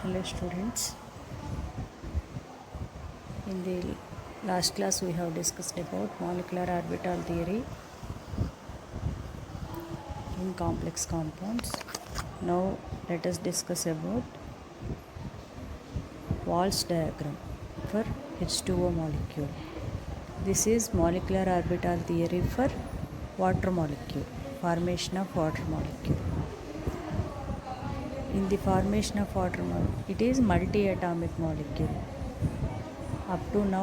Hello students, in the last class we have discussed about molecular orbital theory in complex compounds. Now let us discuss about Walsh diagram for H2O molecule. This is molecular orbital theory for water molecule, formation of water molecule. In the formation of water molecule, it is multi-atomic molecule. Up to now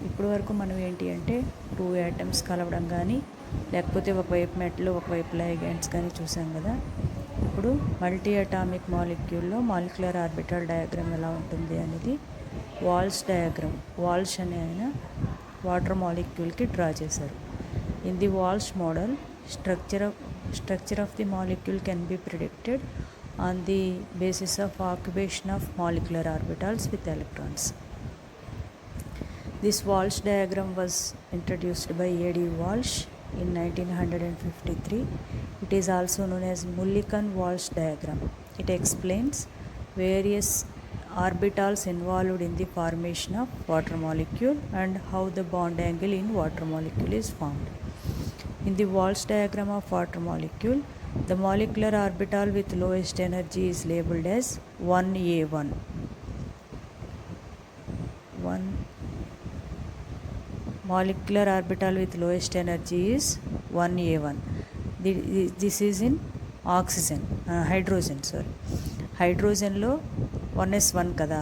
ఇప్పటి వరకు మనం ఏంటి అంటే 2 atoms కలవడం కానీ లేకపోతే ఒకవైపు metal ఒకవైపు లైగెండ్స్ కానీ చూసాం కదా. ఇప్పుడు మల్టీ అటామిక్ మాలిక్యూల్లో మాలిక్యులర్ ఆర్బిటల్ డయాగ్రామ్ ఎలా ఉంటుంది అనేది వాల్ష్ డయాగ్రామ్. వాల్ష్ అనే ఆయన వాటర్ మాలిక్యూల్కి డ్రా చేశారు. In the Walsh model structure of the molecule can be predicted on the basis of occupation of molecular orbitals with electrons. This Walsh diagram was introduced by A.D. Walsh in 1953. It is also known as Mulliken-Walsh diagram. It explains various orbitals involved in the formation of water molecule and how the bond angle in water molecule is formed. In the Walsh diagram of water molecule, the molecular orbital with lowest energy is labeled as 1A1. Molecular orbital with lowest energy is 1A1. This is in hydrogen. Hydrogenలో 1s1 కదా.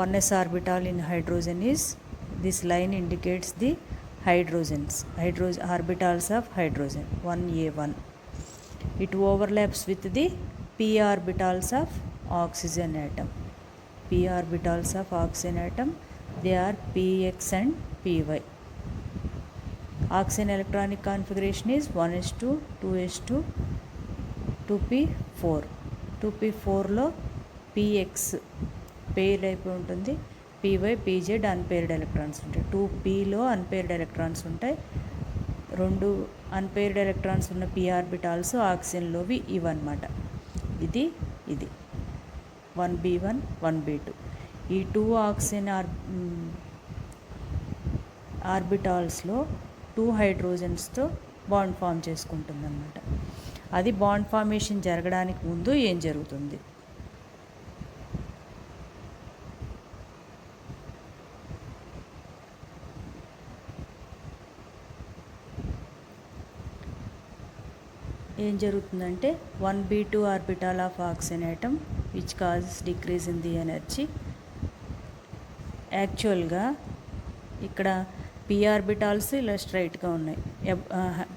1s orbital in hydrogen is, this line indicates the orbitals of hydrogen, 1A1. It overlaps with the p orbitals of oxygen atom. P orbitals of oxygen atom, they are px and py. Oxygen electronic configuration is 1s2, 2s2, 2p4. 2p4లో px paired అయిపోయి ఉంటుంది, py pz unpaired electrons ఉంటాయి. 2pలో unpaired electrons ఉంటాయి. 2 unpaired electrons ఉన్న p orbitals ఆక్సిజన్లోవి ఇవన్నమాట. ఇది 1b1 1b2. ఈ 2 oxygen ఆర్బిటాల్స్లో 2 హైడ్రోజన్స్తో bond form చేసుకుంటుంది అన్నమాట. అది బాండ్ ఫార్మేషన్ జరగడానికి ముందు ఏం జరుగుతుంది? ఏం జరుగుతుందంటే 1b2 orbital of oxygen atom which causes decrease in the energy. యాక్చువల్గా ఇక్కడ p ఆర్బిటాల్స్ ఇలా స్ట్రైట్గా ఉన్నాయి.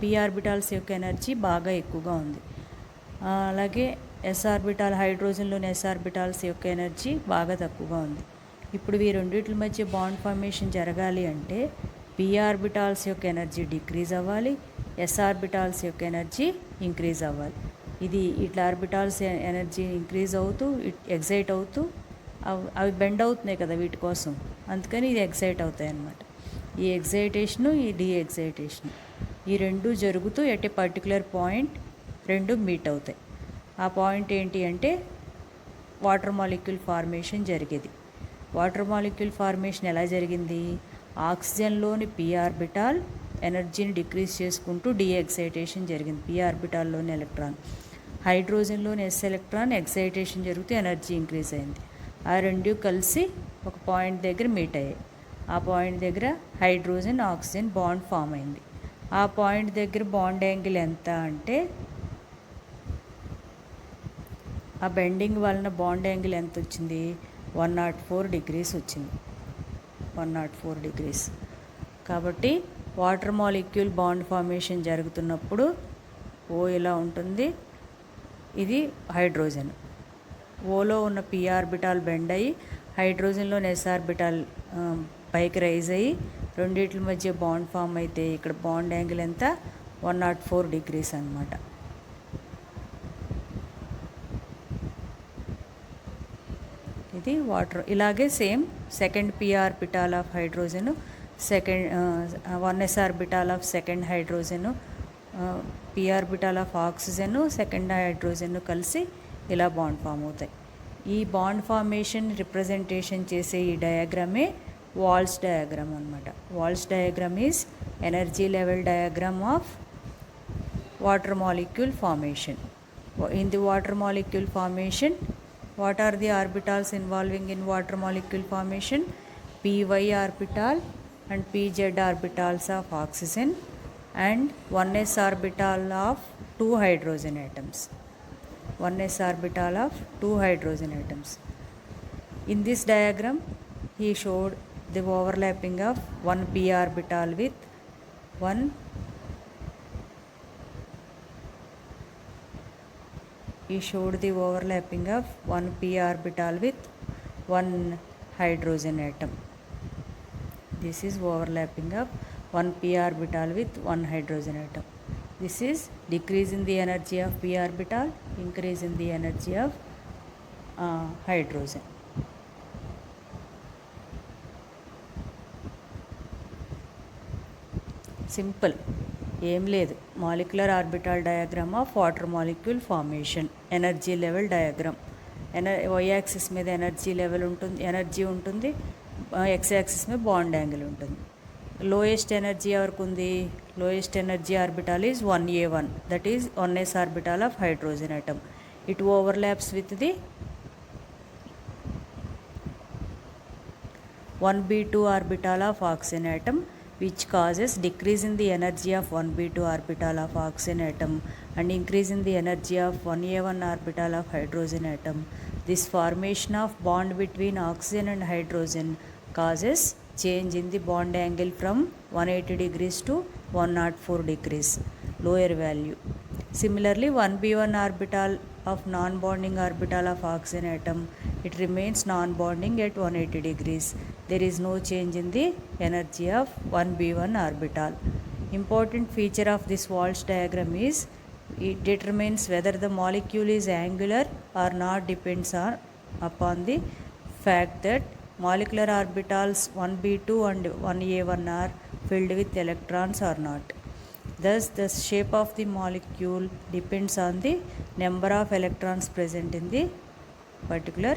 p ఆర్బిటాల్స్ యొక్క ఎనర్జీ బాగా ఎక్కువగా ఉంది. అలాగే s ఆర్బిటాల్, హైడ్రోజన్లోని s ఆర్బిటాల్స్ యొక్క ఎనర్జీ బాగా తక్కువగా ఉంది. ఇప్పుడు ఈ రెండింటి మధ్య బాండ్ ఫార్మేషన్ జరగాలి అంటే p ఆర్బిటాల్స్ యొక్క ఎనర్జీ డిక్రీజ్ అవ్వాలి, s ఆర్బిటాల్స్ యొక్క ఎనర్జీ ఇంక్రీజ్ అవ్వాలి. ఇది ఇట్లా ఆర్బిటాల్స్ ఎనర్జీ ఇంక్రీజ్ అవుతూ ఎగ్జైట్ అవుతూ అవి బెండ్ అవుతున్నాయి కదా వీటి కోసం, అందుకని ఇది ఎగ్జైట్ అవుతాయి అన్నమాట. ఈ ఎగ్జైటేషను, ఈ డీఎగ్జైటేషన్, ఈ రెండు జరుగుతూ ఎట్ ఏ పర్టికులర్ పాయింట్ రెండు మీట్ అవుతాయి. ఆ పాయింట్ ఏంటి అంటే వాటర్ మాలిక్యూల్ ఫార్మేషన్ జరిగేది. వాటర్ మాలిక్యూల్ ఫార్మేషన్ ఎలా జరిగింది? ఆక్సిజన్లోని p ఆర్బిటాల్ ఎనర్జీని డిక్రీజ్ చేసుకుంటూ డీఎగ్జైటేషన్ జరిగింది. p ఆర్బిటాల్లోని ఎలక్ట్రాన్, హైడ్రోజన్లోని s ఎలక్ట్రాన్ ఎగ్జైటేషన్ జరుగుతూ ఎనర్జీ ఇంక్రీజ్ అయింది. ఆ రెండు కలిసి ఒక పాయింట్ దగ్గర మీట్ అయ్యాయి. ఆ పాయింట్ దగ్గర హైడ్రోజన్ ఆక్సిజన్ బాండ్ ఫామ్ అయింది. ఆ పాయింట్ దగ్గర బాండ్ యాంగిల్ ఎంత అంటే, ఆ బెండింగ్ వలన బాండ్ యాంగిల్ ఎంత వచ్చింది? 104 degrees వచ్చింది. 104 degrees. కాబట్టి వాటర్ మాలిక్యూల్ బాండ్ ఫార్మేషన్ జరుగుతున్నప్పుడు ఓ ఇలా ఉంటుంది, ఇది హైడ్రోజన్. ఓలో ఉన్న p ఆర్బిటాల్ బెండ్ అయ్యి హైడ్రోజన్లోని s ఆర్బిటాల్ పైకి రైజ్ అయ్యి రెండింటి మధ్య బాండ్ ఫామ్ అయితే ఇక్కడ బాండ్ యాంగిల్ ఎంత? 104 degrees అన్నమాట. ఇది వాటర్. ఇలాగే same second p orbital of hydrogen, second 1s orbital of second hydrogen, p orbital of oxygen, second hydrogen కలిసి ఇలా బాండ్ ఫామ్ అవుతాయి. ఈ బాండ్ ఫార్మేషన్ రిప్రజెంటేషన్ చేసే ఈ డయాగ్రామే వాల్స్ డయాగ్రామ్ అనమాట. Walsh diagram is energy level diagram of water molecule formation. In the water molecule formation, what are the orbitals involving in water molecule formation? Py orbital and pz orbitals of oxygen and 1s orbital of 2 hydrogen atoms. 1s orbital of 2 hydrogen atoms. In this diagram, he showed the overlapping of 1 p orbital with 1 he showed the overlapping of 1 p orbital with 1 hydrogen atom. This is overlapping of 1 p orbital with 1 hydrogen atom. This is decrease in the energy of p orbital, increase in the energy of hydrogen. Simple. ఏం లేదు, molecular orbital diagram of water molecule formation, energy level diagram. Y axis మీద energy ఉంటుంది, X axis మీద bond angle ఉంటుంది. Lowest energy ఎవరికి ఉంది? Lowest energy orbital is 1a1, that is 1s orbital of hydrogen atom. It overlaps with the 1b2 orbital of oxygen atom, which causes decrease in the energy of 1b2 orbital of oxygen atom and increase in the energy of 1a1 orbital of hydrogen atom. This formation of bond between oxygen and hydrogen causes change in the bond angle from 180 degrees to 104 degrees, lower value. Similarly, 1b1 orbital of non-bonding orbital of oxygen atom, it remains non-bonding at 180 degrees. There is no change in the energy of 1b1 orbital. Important feature of this Walsh diagram is it determines whether the molecule is angular or not depends upon the fact that molecular orbitals 1b2 and 1a1 are filled with electrons or not. Thus, the shape of the molecule depends on the number of electrons present in the particular